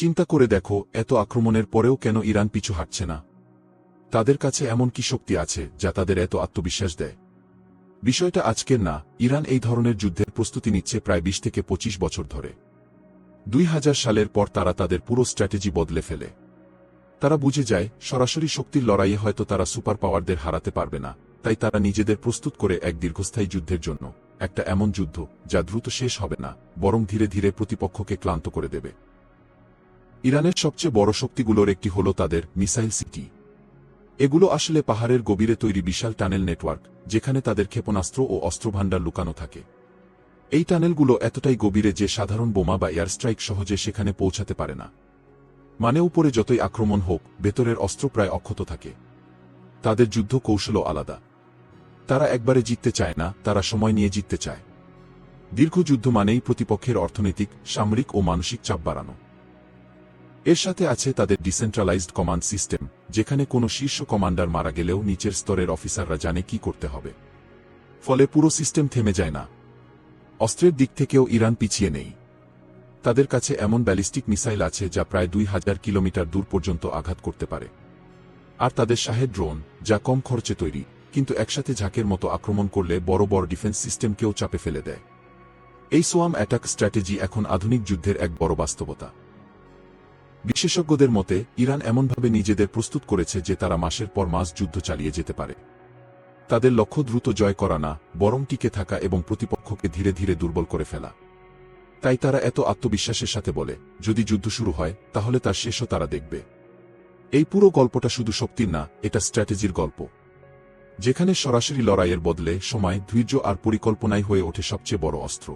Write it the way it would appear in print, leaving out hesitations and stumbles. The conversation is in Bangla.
চিন্তা করে দেখো, এত আক্রমণের পরেও কেন ইরান পিছু হাঁটছে না? তাদের কাছে এমন কি শক্তি আছে যা তাদের এত আত্মবিশ্বাস দেয়? বিষয়টা আজকের না, ইরান এই ধরনের যুদ্ধের প্রস্তুতি নিচ্ছে প্রায় 20 থেকে 25 বছর ধরে। 2000 সালের পর তারা তাদের পুরো স্ট্র্যাটেজি বদলে ফেলে। তারা বুঝে যায় সরাসরি শক্তির লড়াইয়ে হয়তো তারা সুপার পাওয়ারদের হারাতে পারবে না, তাই তারা নিজেদের প্রস্তুত করে এক দীর্ঘস্থায়ী যুদ্ধের জন্য, একটা এমন যুদ্ধ যা দ্রুত শেষ হবে না, বরং ধীরে ধীরে প্রতিপক্ষকে ক্লান্ত করে দেবে। ইরানের সবচেয়ে বড় শক্তিগুলোর একটি হল তাদের মিসাইল সিটি। এগুলো আসলে পাহাড়ের গভীরে তৈরি বিশাল টানেল নেটওয়ার্ক, যেখানে তাদের ক্ষেপণাস্ত্র ও অস্ত্রভাণ্ডার লুকানো থাকে। এই টানেলগুলো এতটাই গভীরে যে সাধারণ বোমা বা এয়ার স্ট্রাইক সহজে সেখানে পৌঁছাতে পারে না। মানে উপরে যতই আক্রমণ হোক, ভেতরের অস্ত্র প্রায় অক্ষত থাকে। তাদের যুদ্ধ কৌশলও আলাদা। তারা একবারে জিততে চায় না, তারা সময় নিয়ে জিততে চায়। দীর্ঘ যুদ্ধ মানেই প্রতিপক্ষের অর্থনৈতিক, সামরিক ও মানসিক চাপ বাড়ানো। এর সাথে আছে তাদের ডিসেন্ট্রালাইজড কমান্ড সিস্টেম, যেখানে কোনো শীর্ষ কমান্ডার মারা গেলেও নিচের স্তরের অফিসাররা জানে কি করতে হবে। ফলে পুরো সিস্টেম থেমে যায় না। অস্ত্রের দিক থেকেও ইরান পিছিয়ে নেই। তাদের কাছে এমন ব্যালিস্টিক মিসাইল আছে যা প্রায় 2000 কিলোমিটার দূর পর্যন্ত আঘাত করতে পারে। আর তাদের শাহেদ ড্রোন, যা কম খরচে তৈরি, কিন্তু একসাথে ঝাঁকের মতো আক্রমণ করলে বড় বড় ডিফেন্স সিস্টেমকেও চাপে ফেলে দেয়। এই সোয়াম অ্যাটাক স্ট্র্যাটেজি এখন আধুনিক যুদ্ধের এক বড় বাস্তবতা। বিশেষজ্ঞদের মতে, ইরান এমনভাবে নিজেদের প্রস্তুত করেছে যে তারা মাসের পর মাস যুদ্ধ চালিয়ে যেতে পারে। তাদের লক্ষ্য দ্রুত জয় করা না, বরং টিকে থাকা এবং প্রতিপক্ষকে ধীরে ধীরে দুর্বল করে ফেলা। তাই তারা এত আত্মবিশ্বাসের সাথে বলে, যদি যুদ্ধ শুরু হয় তাহলে তার শেষও তারা দেখবে। এই পুরো গল্পটা শুধু শক্তির না, এটা স্ট্র্যাটেজির গল্প, যেখানে সরাসরি লড়াইয়ের বদলে সময়, ধৈর্য আর পরিকল্পনাই হয়ে ওঠে সবচেয়ে বড় অস্ত্র।